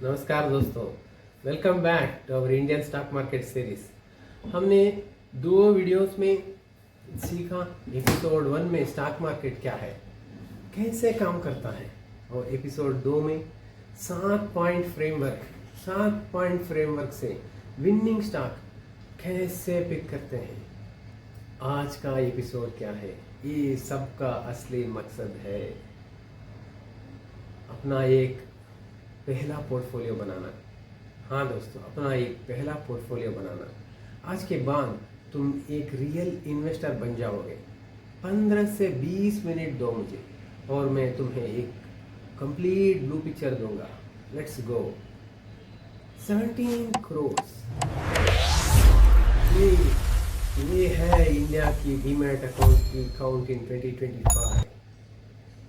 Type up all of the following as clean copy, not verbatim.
नमस्कार दोस्तों, welcome back to our Indian stock market series. हमने दो वीडियोस में सीखा। एपिसोड 1 में स्टॉक मार्केट क्या है, कैसे काम करता है, और एपिसोड 2 में 7 पॉइंट फ्रेमवर्क से विनिंग स्टॉक कैसे पिक करते हैं। आज का एपिसोड क्या है, ये सबका असली मकसद है अपना एक पहला पोर्टफोलियो बनाना। हाँ दोस्तों, अपना एक पहला पोर्टफोलियो बनाना। आज के बाद तुम एक रियल इन्वेस्टर बन जाओगे। 15 से 20 मिनट दो मुझे और मैं तुम्हें एक कंप्लीट ब्लू पिक्चर दूंगा। Let's go. 17 करोड़ ये है इंडिया की डीमैट अकाउंट की काउंट इन 2025।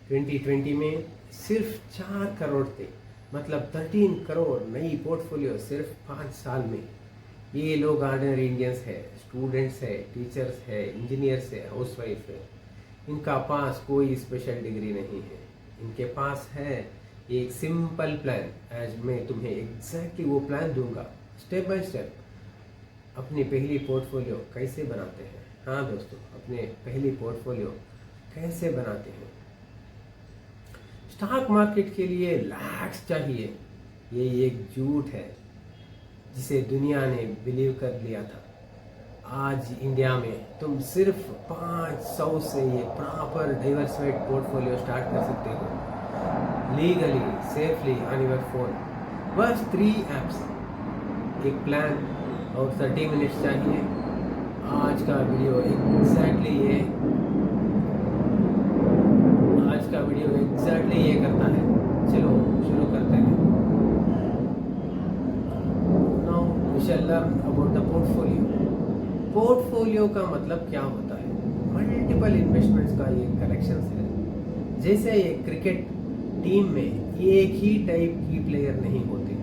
2020 में सिर्फ 4 करोड़ थे, मतलब 13 करोड़ नई पोर्टफोलियो सिर्फ 5 साल में। ये लोग ऑर्डिनरी इंडियंस है, स्टूडेंट्स है, टीचर्स है, इंजीनियर्स है, हाउसवाइफ है। इनका पास कोई स्पेशल डिग्री नहीं है। इनके पास है एक सिंपल प्लान। आज मैं तुम्हें एग्जैक्टली वो प्लान दूंगा, स्टेप बाय स्टेप। अपनी पहली पोर्टफोलियो कैसे बनाते हैं। हाँ दोस्तों, अपने पहली पोर्टफोलियो कैसे बनाते हैं। स्टॉक मार्केट के लिए लैक्स चाहिए, ये एक झूठ है जिसे दुनिया ने बिलीव कर लिया था। आज इंडिया में तुम सिर्फ 500 से ये प्रॉपर डाइवर्सिफाइड पोर्टफोलियो स्टार्ट कर सकते हो, legally safely on your phone. बस 3 एप्स, एक प्लान और 30 मिनट्स चाहिए। आज का वीडियो एग्जैक्टली ये करता है। चलो शुरू करते हैं। Now we shall learn about the portfolio. Portfolio का मतलब क्या होता है? मल्टीपल इन्वेस्टमेंट्स का ये कलेक्शन है। जैसे एक क्रिकेट टीम में एक ही टाइप की प्लेयर नहीं होते।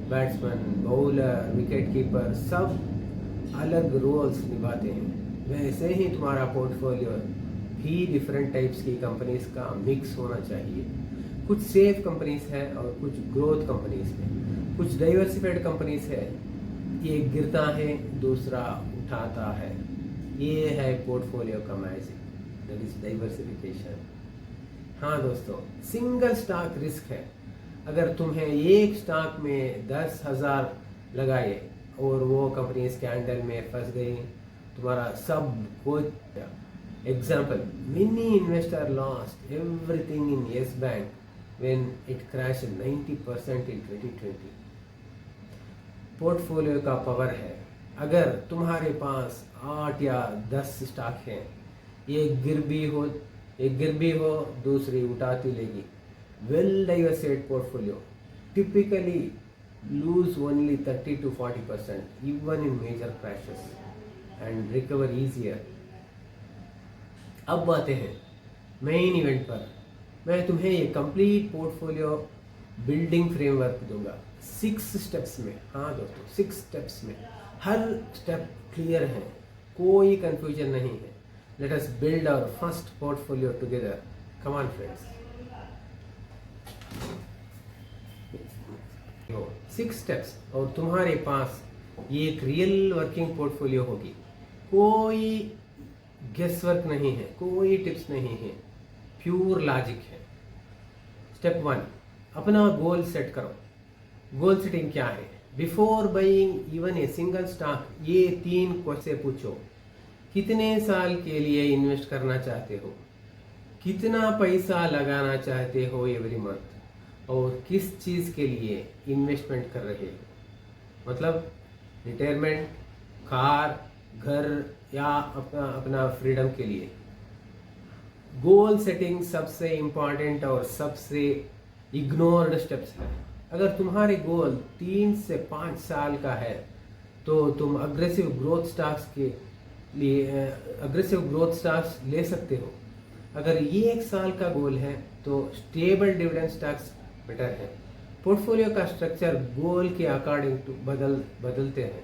बैट्समैन, बॉलर, विकेट कीपर सब अलग रोल्स निभाते हैं। वैसे ही तुम्हारा पोर्टफोलियो भी डिफरेंट टाइप्स की कंपनीज का मिक्स होना चाहिए। कुछ सेफ कंपनीज है और कुछ ग्रोथ कंपनीज है, कुछ डाइवर्सिफाइड कंपनीज है। एक गिरता है, दूसरा उठाता है। ये है पोर्टफोलियो का मैजिक, दैट इज डाइवर्सिफिकेशन। हाँ दोस्तों, सिंगल स्टॉक रिस्क है। अगर तुम्हें एक स्टॉक में 10,000 लगाए और वो कंपनी स्कैंडल में फंस गई, तुम्हारा सब कुछ। Example, many investor lost everything in Yes Bank when it crashed 90% in 2020. Portfolio का पावर है। अगर तुम्हारे पास 8 या 10 स्टॉक हैं, एक गिर भी हो दूसरी उठाती लेगी। Well diversified portfolio typically lose only 30 to 40% even in major crashes and recover easier. अब आते हैं मेन इवेंट पर। मैं तुम्हें ये कंप्लीट पोर्टफोलियो बिल्डिंग फ्रेमवर्क दूंगा 6 स्टेप्स में। हाँ दोस्तों, 6 स्टेप्स में हर स्टेप क्लियर है, कोई कंफ्यूजन नहीं है। Let us build our first portfolio together. Come on friends. 6 steps और तुम्हारे पास ये एक रियल वर्किंग पोर्टफोलियो होगी। कोई गेस वर्क नहीं है, कोई टिप्स नहीं है, प्योर लॉजिक है। स्टेप 1, अपना गोल सेट करो। गोल सेटिंग क्या है? Before buying even a single stock, ये 3 क्वेश्चन पूछो। कितने साल के लिए इन्वेस्ट करना चाहते हो? कितना पैसा लगाना चाहते हो एवरी मंथ? और किस चीज के लिए इन्वेस्टमेंट कर रहे हो? मतलब रिटायरमेंट, कार, घर या अपना फ्रीडम के लिए। गोल सेटिंग सबसे इंपॉर्टेंट और सबसे इग्नोर्ड स्टेप्स है। अगर तुम्हारे गोल 3 से 5 साल का है तो तुम अग्रेसिव ग्रोथ स्टॉक्स ले सकते हो। अगर ये 1 साल का गोल है तो स्टेबल डिविडेंड स्टॉक्स बेटर है। पोर्टफोलियो का स्ट्रक्चर गोल के अकॉर्डिंग टू बदलते हैं।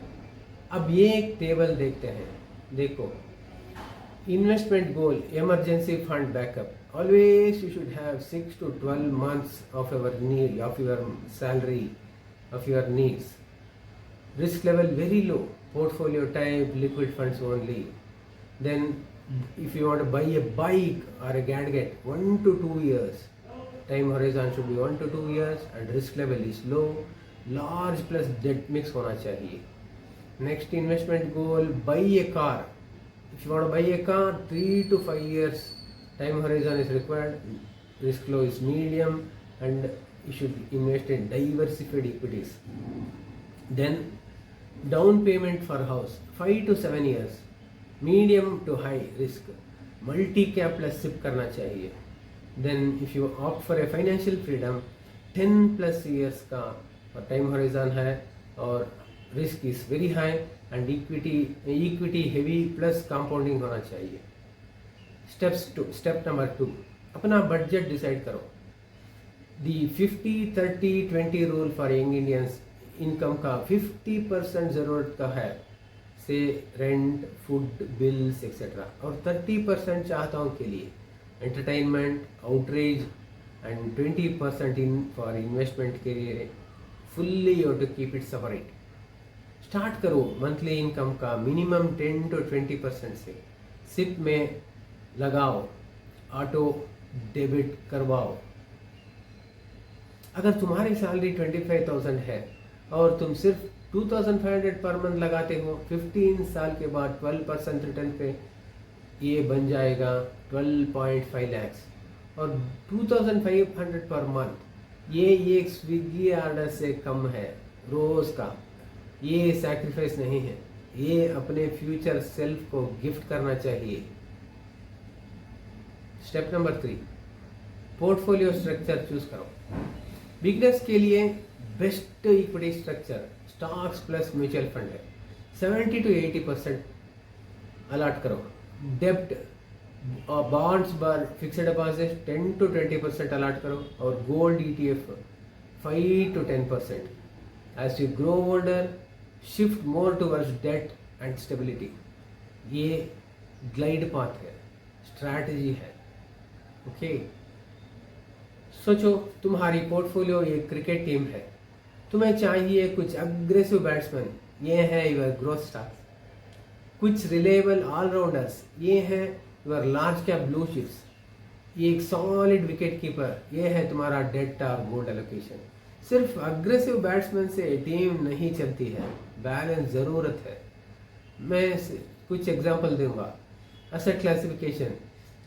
अब ये एक टेबल देखते हैं। देखो, investment goal, emergency fund backup. Always you should have 6 to 12 months of your need of your salary of your needs. Risk level very low, portfolio type liquid funds only. Then if you want to buy a bike or a gadget, 1 to 2 years, time horizon should be 1 to 2 years and risk level is low, large plus debt mix होना चाहिए. Next investment goal, buy a car. If you want to buy a car, 3 to 5 years time horizon is required, risk low is medium, and you should invest in diversified equities. Then down payment for house, 5 to 7 years, medium to high risk, multi cap plus SIP करना चाहिए. Then if you opt for a financial freedom, 10 plus years का time horizon है और risk is very high and equity heavy plus compounding होना चाहिए. Step number 2, अपना budget decide करो. The 50-30-20 rule for young Indians, income का 50% ज़रूरत का है, से रेंट, फूड, बिल्स एक्सेट्रा, और 30% चाहता हूँ के लिए entertainment, outreach, and 20% in for investment के लिए. Fully you to keep it separate. Start करो मंथली इनकम का मिनिमम 10 to 20% से. सिप में लगाओ, ऑटो डेबिट करवाओ. अगर तुम्हारी सैलरी 25,000 है और तुम सिर्फ 2,500 पर मंथ लगाते हो, 15 साल के बाद 12% रिटर्न पे ये बन जाएगा 12.5 lakhs. और 2,500 पर मंथ ये एक स्विगी ऑर्डर से कम है रोज का. ये सैक्रिफाइस नहीं है, ये अपने फ्यूचर सेल्फ को गिफ्ट करना चाहिए. Step number 3, portfolio structure choose करो. बिगनर्स के लिए best equity structure stocks plus mutual fund है. 70 to 80% अलॉट करो. डेब्ट बॉन्ड्स पर फिक्स्ड डिपॉजिट 10 to 20% अलॉट करो, और gold ETF 5 to 10%. As you grow older, shift more towards debt and stability. ये ग्लाइड पाथ है, स्ट्रैटेजी है. ओके, सोचो तुम्हारी पोर्टफोलियो एक क्रिकेट टीम है. तुम्हें चाहिए कुछ अग्रेसिव बैट्समैन, ये है यूर ग्रोथ स्टार्स. कुछ रिलेबल ऑलराउंडर्स, ये हैं your large cap blue chips. ये एक सॉलिड विकेट कीपर, ये है तुम्हारा डेट और गोल्ड एलोकेशन. सिर्फ अग्रेसिव बैट्समैन से टीम नहीं चलती है, बैलेंस ज़रूरत है. मैं कुछ एग्जांपल दूंगा. Asset classification,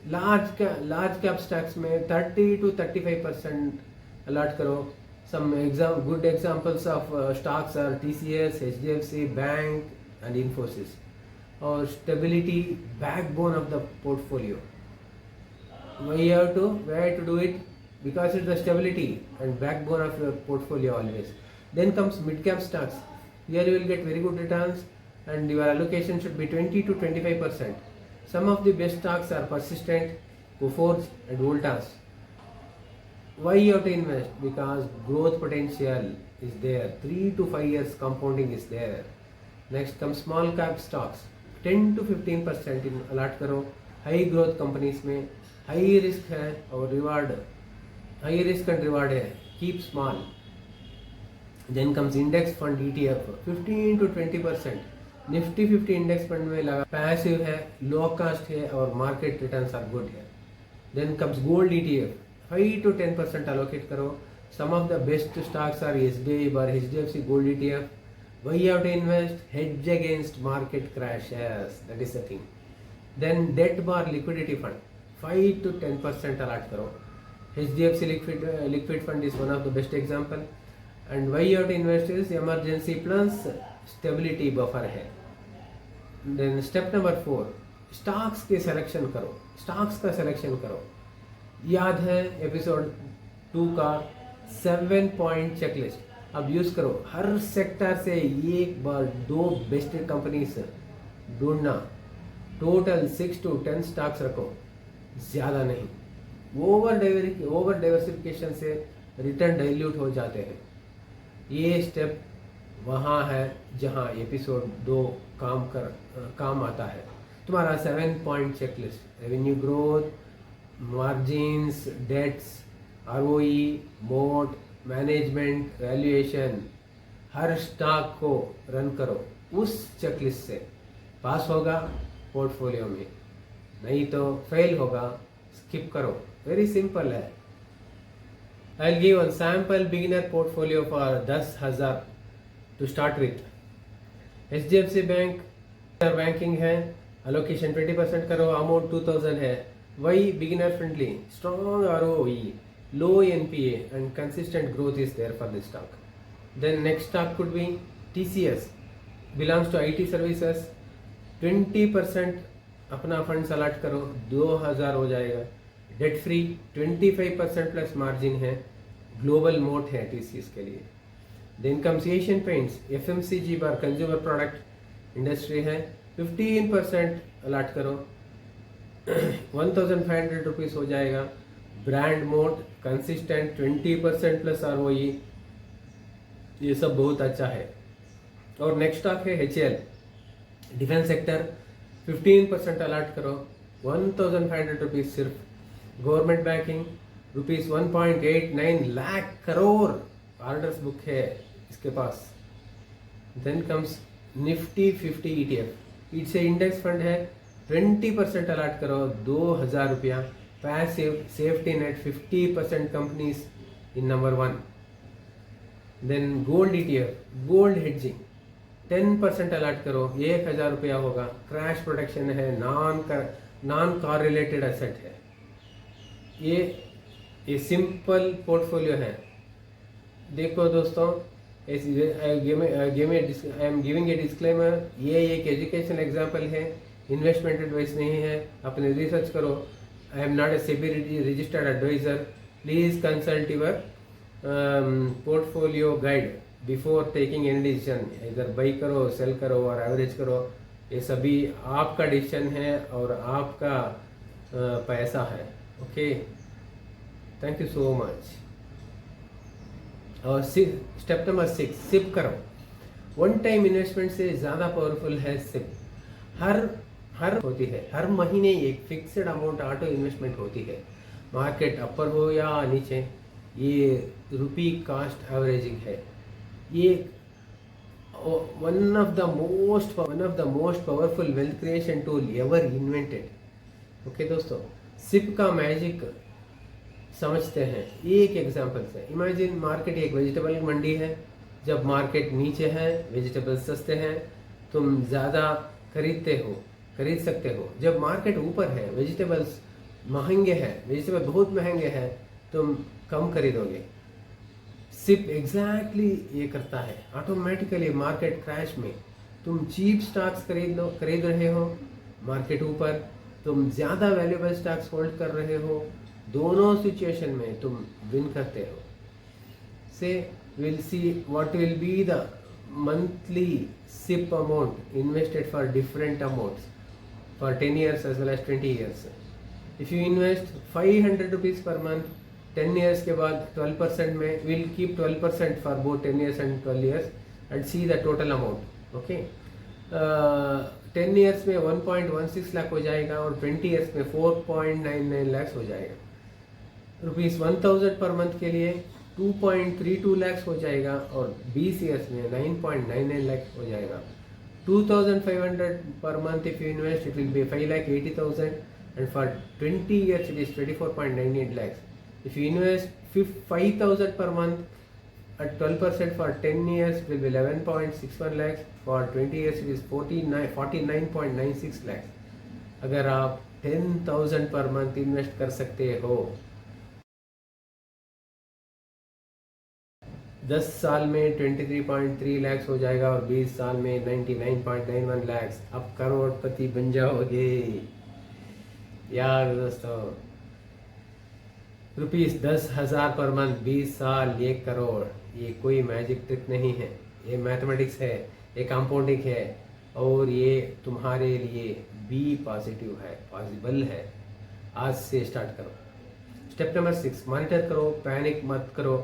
large cap stocks में 30 to 35% अलॉट करो. Some good examples of stocks are TCS, HDFC, Bank and Infosys. Or stability, backbone of the portfolio. Why you have to do it? Because it's the stability and backbone of your portfolio always. Then comes mid-cap stocks. Here you will get very good returns and your allocation should be 20 to 25%. Some of the best stocks are Persistent, Coforge and Voltas. Why you have to invest? Because growth potential is there. 3 to 5 years compounding is there. Next comes small cap stocks. 10 to 15% in allot करो. High growth companies में high risk है और reward, high risk and reward है. Keep small. Then comes index fund ETF. 15 to 20%. Nifty 50 index fund में लगा. Passive है, low cost है और market returns are good है. Then comes gold ETF. 5 to 10% allocate करो. Some of the best stocks are SBI bar, HDFC Gold ETF. Why you have to invest? Hedge against market crashes. That is the thing. Then debt bar liquidity fund, 5 to 10% allot करो. HDFC liquid fund is one of the best example. And why you have to invest is emergency plus stability buffer है. Then step number 4, stocks के selection करो. Stocks का selection करो. याद है episode 2 का 7 point checklist, अब यूज करो. हर सेक्टर से एक बार 2 बेस्ट कंपनीज ढूंढना. टोटल 6 to 10 स्टॉक्स रखो, ज़्यादा नहीं. ओवर डाइवर्सिफिकेशन से रिटर्न डाइल्यूट हो जाते हैं. ये स्टेप वहाँ है जहाँ एपिसोड 2 काम आता है. तुम्हारा 7 point checklist, revenue growth, margins, debts, ROE, moat, management, valuation, हर स्टॉक को रन करो, उस चेकलिस्ट से पास होगा पोर्टफोलियो में, नहीं तो फेल होगा, स्किप करो। वेरी सिंपल है। I'll give one sample beginner portfolio for 10,000 to start with. HDFC bank banking है, अलोकेशन 20% करो, अमाउंट 2000 है, वही beginner friendly, strong ROE, low NPA and consistent growth is there for this stock. Then next stock could be TCS, belongs to IT services, 20% अपना fund allot करो, 2000 हो जाएगा, debt free, 25% plus margin है, global moat है TCS के लिए। Then comes Asian Paints, FMCG बार consumer product industry है, 15% अलॉट करो, 1500 रुपीज हो जाएगा, ब्रांड मोट कंसिस्टेंट 20% प्लस ROE, ये सब बहुत अच्छा है। और नेक्स्ट स्टॉक है HAL, डिफेंस सेक्टर, 15% अलॉट करो, 1500 रुपीज सिर्फ, government banking rupees 1.89 lakh crore orders book है इसके पास। Then comes Nifty 50 ETF, it's index fund है, 20% अलॉट करो, 2000 रुपया, passive safety net 50% companies in number 1। देन gold ETF, gold hedging 10% allot करो, 1000 रुपया होगा, क्रैश प्रोटेक्शन है, नॉन कॉरिलेटेड एसेट है। ये सिंपल पोर्टफोलियो है। देखो दोस्तों, I am giving a disclaimer, ये एक एजुकेशन एग्जाम्पल है, इन्वेस्टमेंट एडवाइस नहीं है, अपने रिसर्च करो। I am not a SEBI registered advisor, please consult your portfolio guide before taking any decision, इधर बाई करो, सेल करो और एवरेज करो, ये सभी आपका डिसीजन है और आपका पैसा है। Okay, thank you so much. और स्टेप नंबर 6, सिप करो। वन टाइम इन्वेस्टमेंट से ज़्यादा पावरफुल है सिप। हर होती है, हर महीने एक फिक्स्ड अमाउंट ऑटो इन्वेस्टमेंट होती है, मार्केट अपर हो या नीचे, ये रुपी कास्ट एवरेजिंग है। ये one of the most powerful wealth creation tool ever invented. Okay दोस्तों, सिप का मैजिक समझते हैं एक एग्जांपल से। इमेजिन मार्केट एक वेजिटेबल मंडी है, जब मार्केट नीचे है, वेजिटेबल्स सस्ते हैं, तुम ज़्यादा खरीद सकते हो। जब मार्केट ऊपर है, वेजिटेबल्स महंगे हैं, वेजिटेबल बहुत महंगे हैं, तुम कम खरीदोगे। सिप एग्जैक्टली ये करता है। ऑटोमेटिकली मार्केट क्रैश में तुम चीप स्टॉक्स खरीद रहे हो, मार्केट ऊपर तुम ज़्यादा वैल्यूएबल स्टॉक्स होल्ड कर रहे हो, दोनों सिचुएशन में तुम विन करते हो। से will see what will be the monthly SIP amount invested for different amounts for 10 years as well as 20 years. If you invest 500 rupees per month, 10 years के बाद 12% में, we'll keep 12% for both 10 years and 12 years and see the total amount. Okay, 10 years में 1.16 लाख हो जाएगा और 20 years में 4.99 लाख हो जाएगा। रुपीज़ 1000 पर मंथ के लिए 2.32 लाख हो जाएगा और 20 ईयर्स में 9.99 लाख हो जाएगा। 2500 per month if you invest it will be 5,80,000 and for 20 years it is 24.98 lakh. If you invest 5,000 per month at 12% for 10 years it will be 11.61 lakhs, for 20 years it is 49.96 lakhs। अगर आप 10,000 per month invest कर सकते हो, 10 साल में 23.3 लाख हो जाएगा और 20 साल में 99.91 लाख। अब करोड़पति बन जाओगे यार दोस्तों। रुपीस 10,000 पर मंथ, 20 साल, 1 करोड़, ये कोई मैजिक ट्रिक नहीं है, ये मैथमेटिक्स है, ये कंपाउंडिंग है और ये तुम्हारे लिए बी पॉजिटिव है, पॉसिबल है। आज से स्टार्ट करो। स्टेप नंबर 6, मॉनिटर करो, पैनिक मत करो।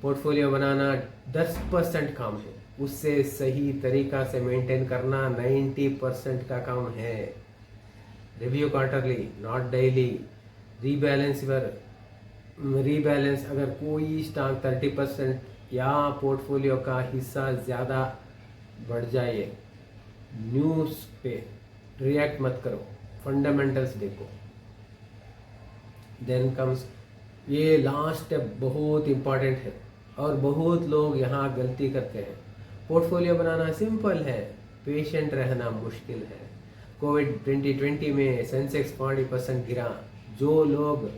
पोर्टफोलियो बनाना 10% काम है, उससे सही तरीका से मेंटेन करना 90% का काम है। Review quarterly, not daily. Rebalance अगर कोई स्टॉक या पोर्टफोलियो का हिस्सा ज़्यादा बढ़ जाए, न्यूज़ पे रिएक्ट मत करो, फंडामेंटल्स देखो। देन कम्स, ये लास्ट स्टेप बहुत इंपॉर्टेंट है और बहुत लोग यहाँ गलती करते हैं। पोर्टफोलियो बनाना सिंपल है, पेशेंट रहना मुश्किल है। कोविड 2020 में सेंसेक्स 40% गिरा, जो लोग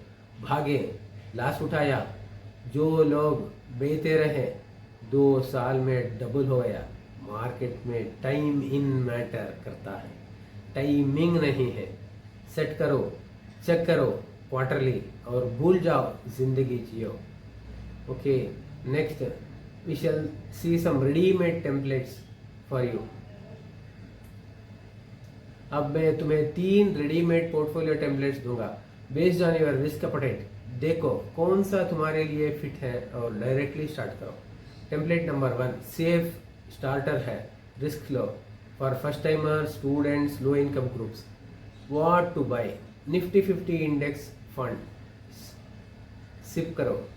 भागे लाश उठाया, जो लोग बेचते रहे 2 साल में डबल हो गया। मार्केट में टाइम इन मैटर करता है, टाइमिंग नहीं है। सेट करो, चेक करो क्वार्टरली और भूल जाओ, जिंदगी जियो। Okay, next we shall see some readymade templates for you. अब मैं तुम्हें 3 रेडीमेड पोर्टफोलियो टेम्पलेट्स दूंगा based on your risk appetite. देखो कौन सा तुम्हारे लिए फिट है और डायरेक्टली स्टार्ट करो। टेम्पलेट नंबर 1 सेफ स्टार्टर है, risk low for first timer, students, low income groups. What to buy, Nifty 50 index fund, SIP करो,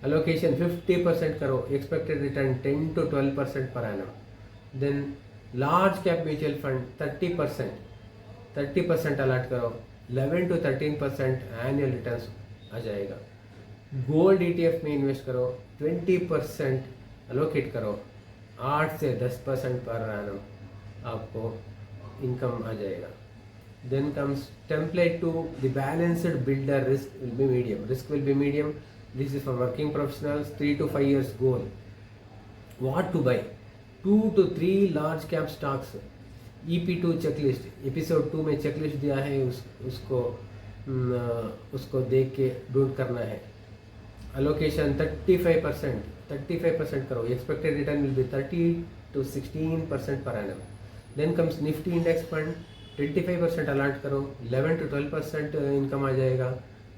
अलोकेशन 50% करो, एक्सपेक्टेड रिटर्न 10 to 12% पर एनम। Then large cap mutual fund 30% allot करो, 11 to 13% annual returns आ जाएगा। Gold ETF में invest करो, 20% allocate करो, 8 से 10% पर एनम आपको इनकम आ जाएगा। Then comes template 2, the balanced builder, risk will be medium. Risk will be medium. This is for working professionals, 3 to 5 years goal. What to buy? 2 to 3 large cap stocks. EP2 checklist. Episode 2 में checklist दिया है, उसको देख के don't करना है। Allocation 35% करो. Expected return will be 30 to 16% per annum. Then comes Nifty index fund. 25% allot करो, 11 to 12% इनकम आ जाएगा।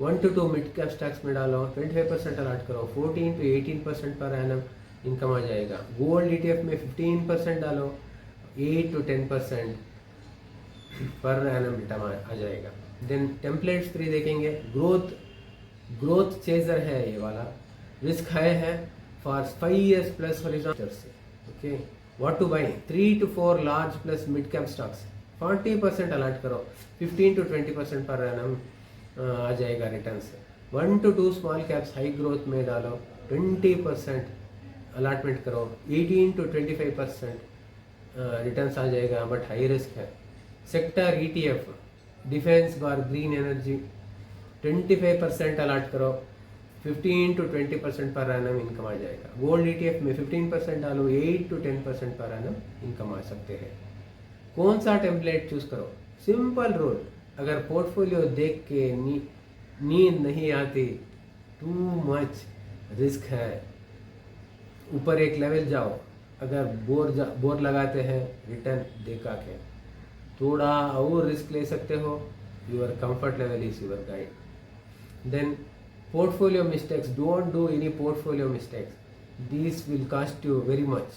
1 to 2 मिड कैप स्टॉक्स में डालो, 25% अलॉट करो, 14 to 18% पर एनम इनकम आ जाएगा। गोल्ड ETF में 15% डालो, 8 to 10% पर एनम रिटर्न आ जाएगा। देन टेम्पलेट्स 3 देखेंगे। ग्रोथ चेजर है ये वाला, रिस्क हाई है for 5 years plus horizontals. Okay, what to buy, 3 to 4 large plus mid cap stocks, 40% allot करो, 15 to 20% पर एनम आ जाएगा रिटर्न से। 1 to 2 small caps high growth में डालो, 20% अलॉटमेंट करो, 18 to 25% रिटर्न्स आ जाएगा, बट हाई रिस्क है। Sector ETF, defence बार green energy, 25% allot करो, 15 to 20% per annum income आ जाएगा। गोल्ड ETF में 15% डालो, 8 to 10% पर एनम इनकम आ सकते हैं। कौन सा टेम्पलेट चूज करो? सिंपल रूल, अगर पोर्टफोलियो देख के नींद नहीं आती, टू मच रिस्क है, ऊपर एक लेवल जाओ। अगर बोर लगाते हैं रिटर्न देखा के, थोड़ा और रिस्क ले सकते हो, your comfort level is your guide. Then portfolio mistakes, don't do any portfolio mistakes, this will cost you very much.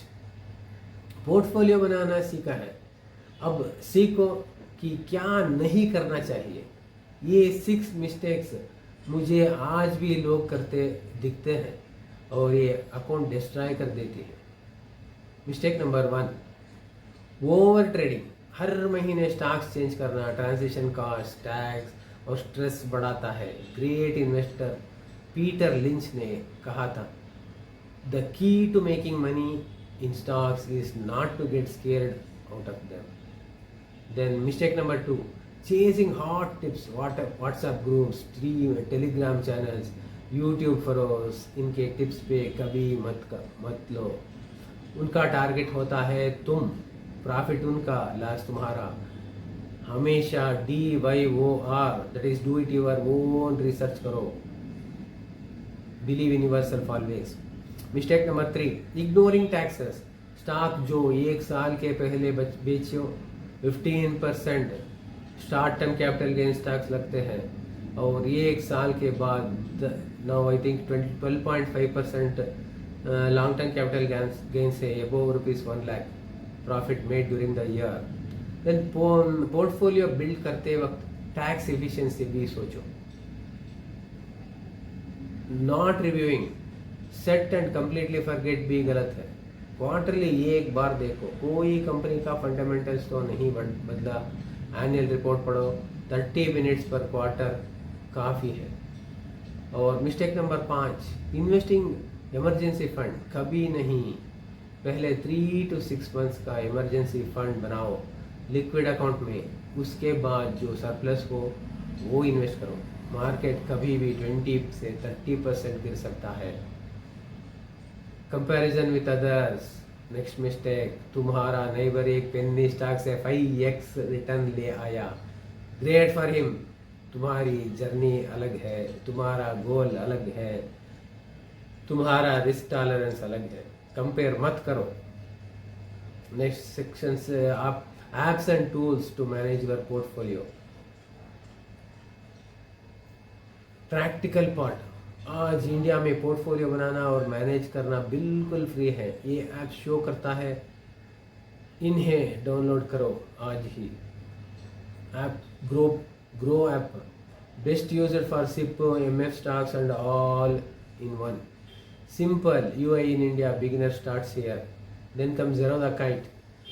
Portfolio बनाना सीखा है, अब सीखो कि क्या नहीं करना चाहिए। ये 6 मिस्टेक्स मुझे आज भी लोग करते दिखते हैं और ये अकाउंट डिस्ट्रॉय कर देती है। मिस्टेक नंबर 1, ओवर ट्रेडिंग, हर महीने स्टॉक्स चेंज करना, ट्रांजिशन कॉस्ट, टैक्स और स्ट्रेस बढ़ाता है। ग्रेट इन्वेस्टर पीटर लिंच ने कहा था, the key to making money in stocks is not to get scared out of them. Then mistake number 2, chasing hot tips, WhatsApp groups, Telegram channels, YouTube followers, इनके tips पे कभी मत लो। उनका target होता है तुम, प्रॉफिट उनका, लॉस तुम्हारा। हमेशा DYOR, that is do it your own research करो। Believe in yourself always. Mistake number 3, ignoring taxes, stock जो 1 साल के पहले बेचो, 15% short term capital gain tax लगते हैं और ये 1 साल के बाद now I think 12.5% long term capital gain से above ₹1 lakh profit made during the year. Then portfolio build करते वक्त टैक्स एफिशिएंसी भी सोचो। Not reviewing set and completely forget भी गलत है। क्वार्टरली एक बार देखो, कोई कंपनी का फंडामेंटल्स तो नहीं बदला। एनुअल रिपोर्ट पढ़ो, 30 मिनट्स पर क्वार्टर काफ़ी है। और mistake number 5, investing emergency fund कभी नहीं। पहले 3 to 6 मंथ्स का इमरजेंसी फंड बनाओ लिक्विड अकाउंट में, उसके बाद जो सरप्लस हो वो इन्वेस्ट करो। मार्केट कभी भी 20 से 30% गिर सकता है। Comparison with others, next mistake, तुम्हारा नेबर एक पेनी स्टॉक से 5x रिटर्न ले आया, ग्रेट फॉर हिम। तुम्हारी जर्नी अलग है, तुम्हारा गोल अलग है, तुम्हारा रिस्क टॉलरेंस अलग है, कंपेयर मत करो। नेक्स्ट सेक्शन से आप apps and tools to manage your portfolio. Practical part, आज इंडिया में पोर्टफोलियो बनाना और मैनेज करना बिल्कुल फ्री है। ये ऐप शो करता है, इन्हें डाउनलोड करो आज ही। App Groww app, best user for SIP, MF stocks and all in one. Simple UI in India, beginner starts here. Then comes Zerodha Kite,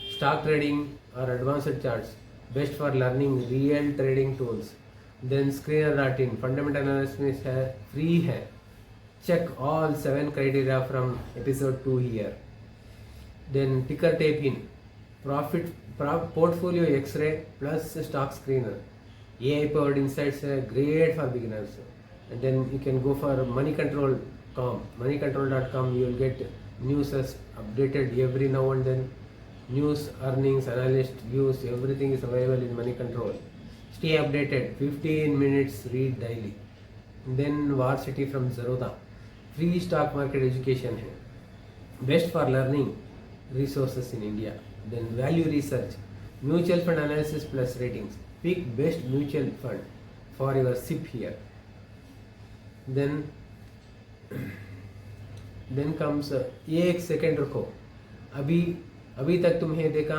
stock trading or advanced charts, best for learning real trading tools. Then Screener.in, fundamental analysis है, free है। Check all 7 criteria from episode 2 here. Then Ticker Tape in, portfolio X-ray plus stock screener. AI powered insights है, great for beginners. And then you can go for moneycontrol.com. Moneycontrol.com, you will get news as updated every now and then. News, earnings, analyst views, everything is available in Money Control. Stay updated, 15 minutes read daily. Then Varsity from Zerodha, free stock market education है, best for learning resources in India. Then value research, mutual fund analysis plus ratings, pick best mutual fund for your SIP here. Then comes ये एक second रुको, अभी तक तुम्हें देखा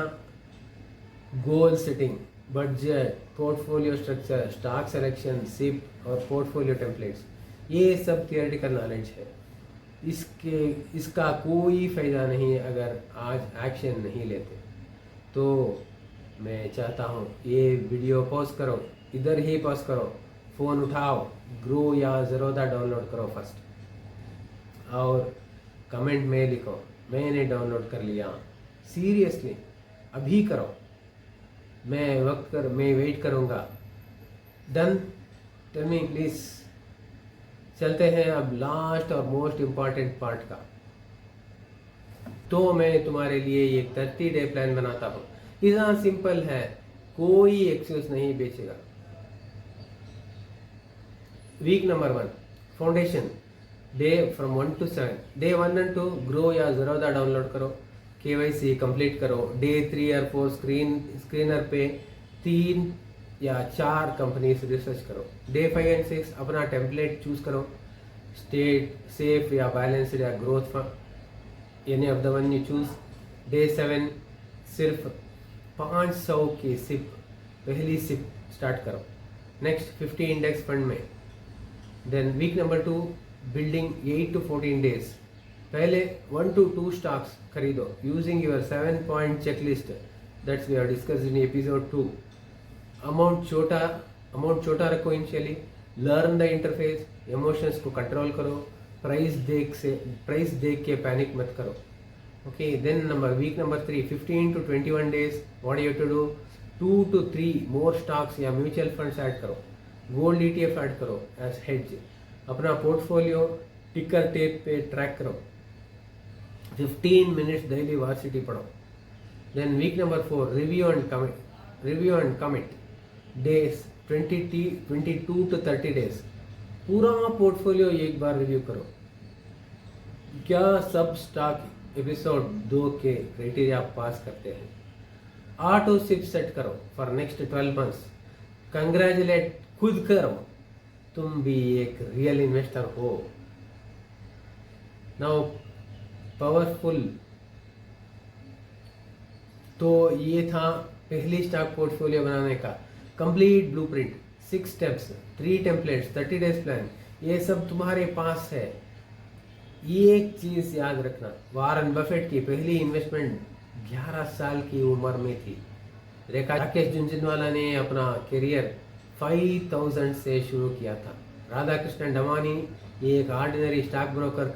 goal setting, budget, portfolio structure, stock selection, SIP और portfolio templates, ये सब थियोरेटिकल नॉलेज है। इसका कोई फ़ायदा नहीं अगर आज एक्शन नहीं लेते। तो मैं चाहता हूँ ये वीडियो पॉज करो, इधर ही पॉज करो, फ़ोन उठाओ, ग्रो या ज़ेरोधा डाउनलोड करो फर्स्ट, और कमेंट में लिखो मैंने डाउनलोड कर लिया। सीरियसली अभी करो, मैं वेट करूँगा। Done, tell me please. चलते हैं अब लास्ट और मोस्ट इम्पॉर्टेंट पार्ट का। तो मैं तुम्हारे लिए एक 30 डे प्लान बनाता हूँ। इतना सिंपल है, कोई एक्सक्यूज नहीं बेचेगा। Week number 1 foundation, day from 1 to 7। Day 1 and 2 Groww या ज़ेरोधा डाउनलोड करो, KYC कंप्लीट करो। डे 3 और 4 स्क्रीनर पे 3 या 4 कंपनीज रिसर्च करो। डे 5 and 6 अपना टेम्पलेट चूज करो, स्टेट, सेफ या बैलेंस्ड या growth fund, any of the one you choose. Day 7 सिर्फ 500 की सिप, पहली सिप स्टार्ट करो। नेक्स्ट 50 इंडेक्स फंड में। Then week number 2 building 8 to 14 days. पहले 1 to 2 स्टॉक्स खरीदो using your 7-point checklist that's we have discussed in episode 2। Amount छोटा रखो initially, learn the interface, emotions को कंट्रोल करो, price देख के पैनिक मत करो। Okay, then week number 3 15 to 21 days, what you to do, 2 to 3 more stocks या mutual funds add करो, गोल्ड ETF ऐड करो एज हेज। अपना पोर्टफोलियो टिकर टेप पे ट्रैक करो, 15 मिनट्स डेली वार्सिटी पढ़ो। Then week number 4 review and commit, days 22 to 30 days. पूरा portfolio एक बार रिव्यू करो, क्या सब स्टॉक एपिसोड 2 के क्राइटेरिया पास करते हैं। ऑटो सिप सेट करो फॉर नेक्स्ट 12 months। कंग्रेचुलेट खुद करो, तुम भी एक रियल इन्वेस्टर हो। नाउ पावरफुल, तो ये था पहली स्टॉक पोर्टफोलियो बनाने का complete blueprint, 6 steps, 3 templates, 30 days plan, ये सब तुम्हारे पास है। एक चीज याद रखना, वारन बफेट की पहली इन्वेस्टमेंट 11 साल की उम्र में थी। राकेश झुनझुनवाला ने अपना करियर 5000 से शुरू किया था। राधाकृष्णन डमानी ये एक ऑर्डिनरी स्टॉक ब्रोकर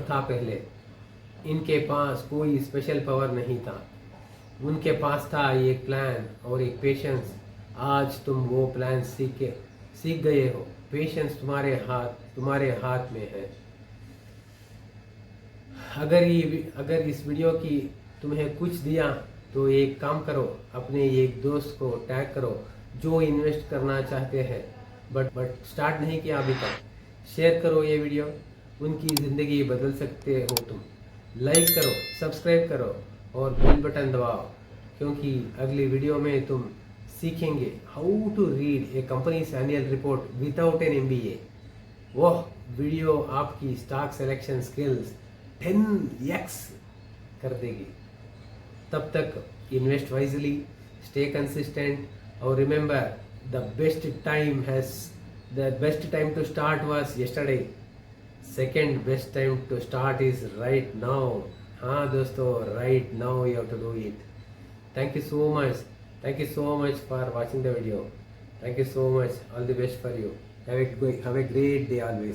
था पहले। इनके पास कोई स्पेशल पावर नहीं था, उनके पास था एक प्लान और एक पेशेंस। आज तुम वो प्लान सीख गए हो, पेशेंस तुम्हारे हाथ में है। अगर इस वीडियो की तुम्हें कुछ दिया तो एक काम करो, अपने एक दोस्त को टैग करो जो इन्वेस्ट करना चाहते हैं बट स्टार्ट नहीं किया अभी तक। शेयर करो ये वीडियो, उनकी ज़िंदगी बदल सकते हो तुम। लाइक करो, सब्सक्राइब करो और बेल बटन दबाओ, क्योंकि अगली वीडियो में तुम सीखेंगे how to read a company's annual report without an MBA। वह वीडियो आपकी स्टॉक सिलेक्शन स्किल्स 10x कर देगी। तब तक इन्वेस्ट वाइजली, स्टे कंसिस्टेंट और remember the best time to start was yesterday, second best time to start is right now. हाँ दोस्तों, right now you have to do it. Thank you so much for watching the video. Thank you so much, all the best for you. Have a great day always.